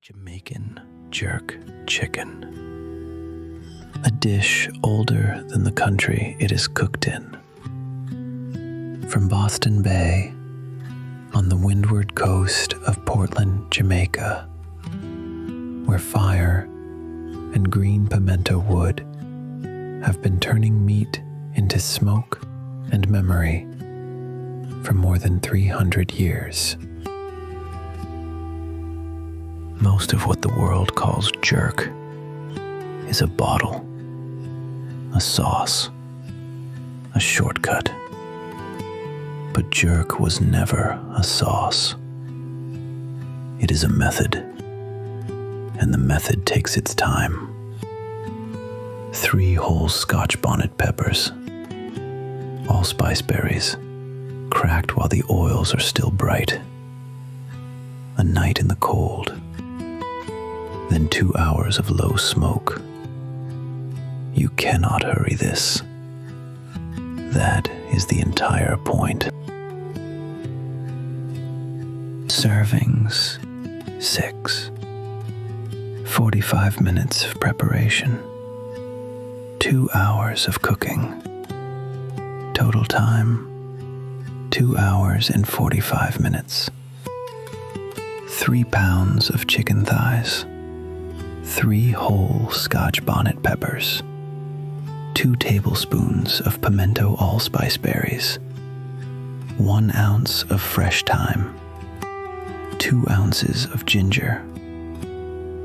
Jamaican Jerk Chicken. A dish older than the country it is cooked in. From Boston Bay, on the windward coast of Portland, Jamaica, where fire and green pimento wood have been turning meat into smoke and memory for more than 300 years. Most of what the world calls jerk is a bottle, a sauce, a shortcut. But jerk was never a sauce. It is a method, and the method takes its time. 3 whole scotch bonnet peppers, allspice berries, cracked while the oils are still bright. A night in the cold, then 2 hours of low smoke. You cannot hurry this. That is the entire point. Servings 6. 45 minutes of preparation. 2 hours of cooking. Total time 2 hours and 45 minutes. 3 pounds of chicken thighs. 3 whole scotch bonnet peppers, 2 tablespoons of pimento allspice berries, 1 ounce of fresh thyme, 2 ounces of ginger,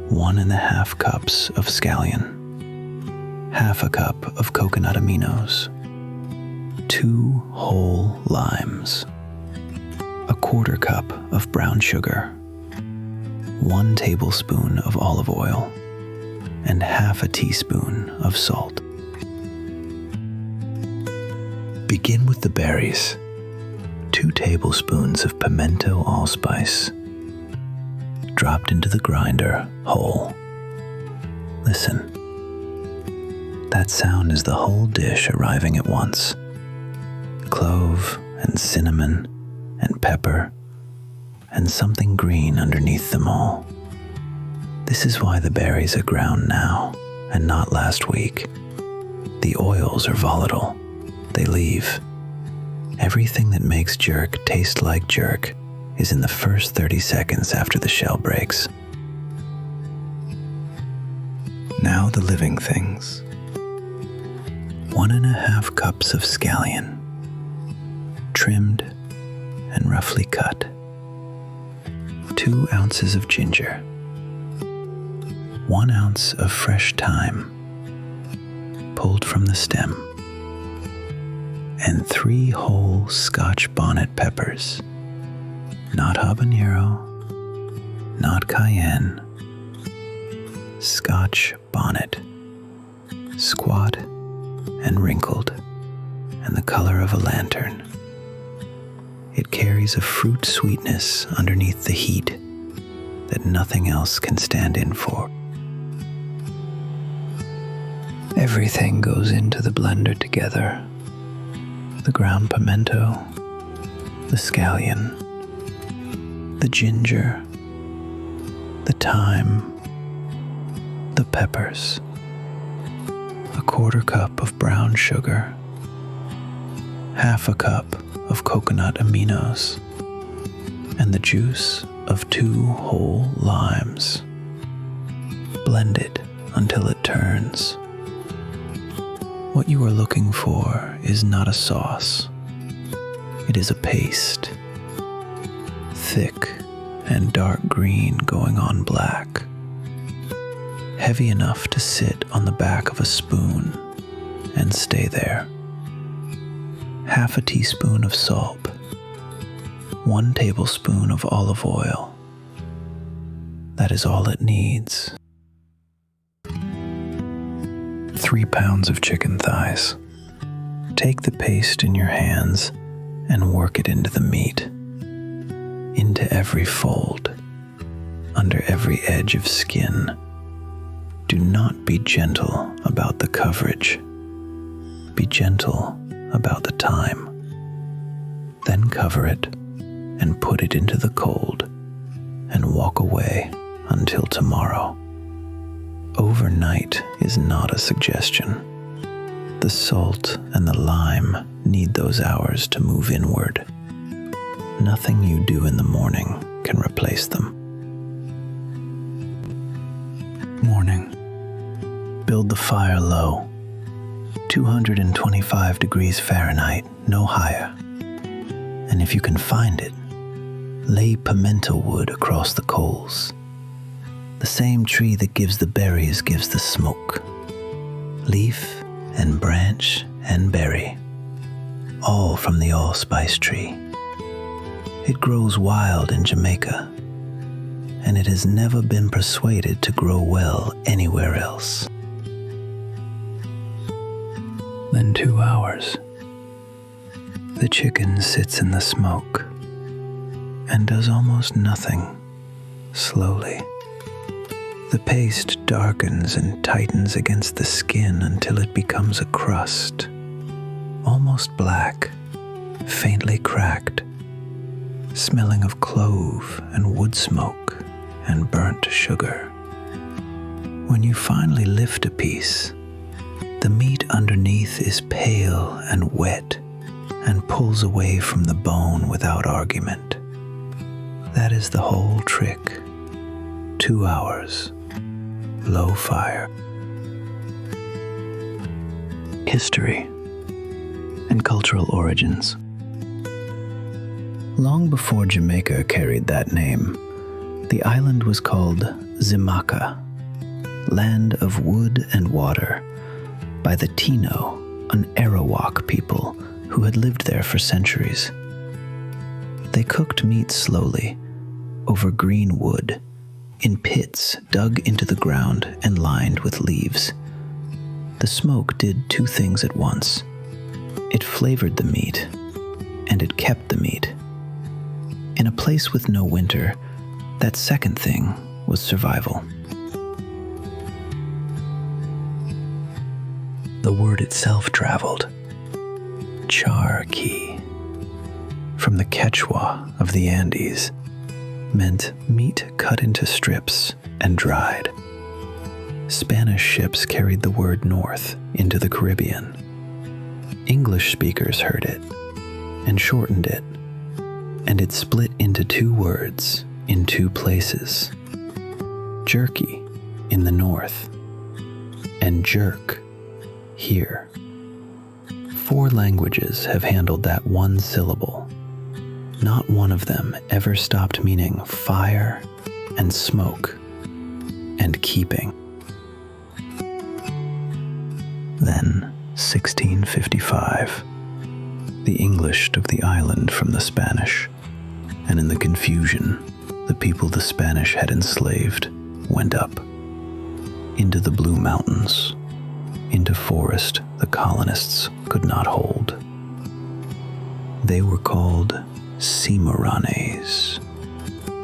1½ cups of scallion, ½ a cup of coconut aminos, 2 whole limes, 1/4 cup of brown sugar, 1 tablespoon of olive oil, and ½ a teaspoon of salt. Begin with the berries. 2 tablespoons of pimento allspice, dropped into the grinder whole. Listen. That sound is the whole dish arriving at once. Clove and cinnamon and pepper and something green underneath them all. This is why the berries are ground now and not last week. The oils are volatile. They leave. Everything that makes jerk taste like jerk is in the first 30 seconds after the shell breaks. Now the living things. 1½ cups of scallion, trimmed and roughly cut. 2 ounces of ginger, 1 ounce of fresh thyme, pulled from the stem, and 3 whole scotch bonnet peppers, not habanero, not cayenne, scotch bonnet, squat and wrinkled, and the color of a lantern. It carries a fruit sweetness underneath the heat that nothing else can stand in for. Everything goes into the blender together. The ground pimento, the scallion, the ginger, the thyme, the peppers, 1/4 cup of brown sugar, ½ a cup of coconut aminos, and the juice of 2 whole limes. Blend it until it turns. What you are looking for is not a sauce. It is a paste, thick and dark green going on black, heavy enough to sit on the back of a spoon and stay there. ½ a teaspoon of salt, 1 tablespoon of olive oil. That is all it needs. 3 pounds of chicken thighs. Take the paste in your hands and work it into the meat, into every fold, under every edge of skin. Do not be gentle about the coverage. Be gentle about the time. Then cover it and put it into the cold and walk away until tomorrow. Overnight is not a suggestion. The salt and the lime need those hours to move inward. Nothing you do in the morning can replace them. Morning. Build the fire low. 225 degrees Fahrenheit, no higher. And if you can find it, lay pimento wood across the coals. The same tree that gives the berries gives the smoke. Leaf and branch and berry, all from the allspice tree. It grows wild in Jamaica, and it has never been persuaded to grow well anywhere else. Then 2 hours. The chicken sits in the smoke and does almost nothing, slowly. The paste darkens and tightens against the skin until it becomes a crust, almost black, faintly cracked, smelling of clove and wood smoke and burnt sugar. When you finally lift a piece, the meat underneath is pale and wet and pulls away from the bone without argument. That is the whole trick. 2 hours. Low fire. History and cultural origins. Long before Jamaica carried that name, the island was called Jamaica, land of wood and water, by the Tino, an Arawak people who had lived there for centuries. They cooked meat slowly, over green wood, in pits dug into the ground and lined with leaves. The smoke did 2 things at once. It flavored the meat, and it kept the meat. In a place with no winter, that second thing was survival. The word itself traveled. Charqui, from the Quechua of the Andes, meant meat cut into strips and dried. Spanish ships carried the word north into the Caribbean. English speakers heard it and shortened it, and it split into 2 words in 2 places. Jerky in the north, and jerk here. 4 languages have handled that one syllable. Not one of them ever stopped meaning fire and smoke and keeping. Then, 1655, the English took the island from the Spanish, and in the confusion, the people the Spanish had enslaved went up into the Blue Mountains, into forest the colonists could not hold. They were called Cimarrones,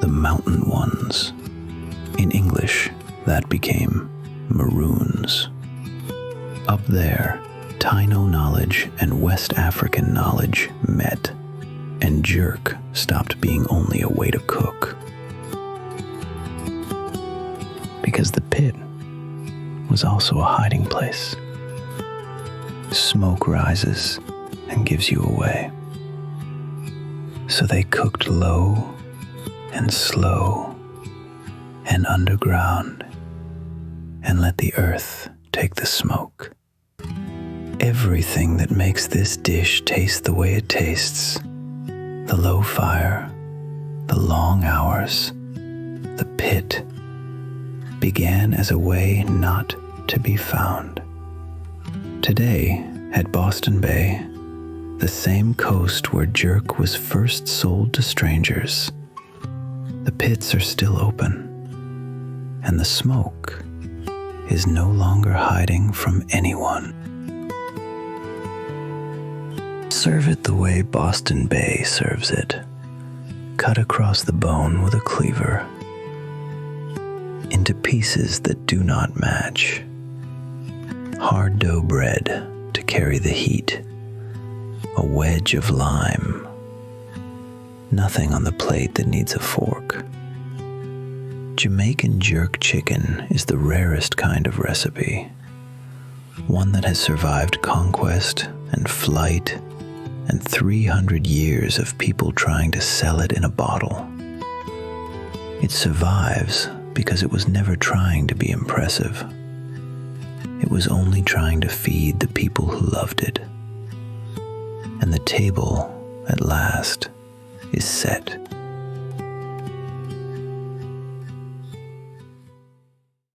the mountain ones. In English, that became Maroons. Up there, Taino knowledge and West African knowledge met, and jerk stopped being only a way to cook. Because the pit was also a hiding place. Smoke rises and gives you away. So they cooked low and slow and underground and let the earth take the smoke. Everything that makes this dish taste the way it tastes, the low fire, the long hours, the pit, began as a way not to be found. Today, at Boston Bay, the same coast where jerk was first sold to strangers, the pits are still open, and the smoke is no longer hiding from anyone. Serve it the way Boston Bay serves it, cut across the bone with a cleaver, into pieces that do not match. Hard dough bread to carry the heat, a wedge of lime, nothing on the plate that needs a fork. Jamaican Jerk Chicken is the rarest kind of recipe, one that has survived conquest and flight and 300 years of people trying to sell it in a bottle. It survives because it was never trying to be impressive. It was only trying to feed the people who loved it. And the table, at last, is set.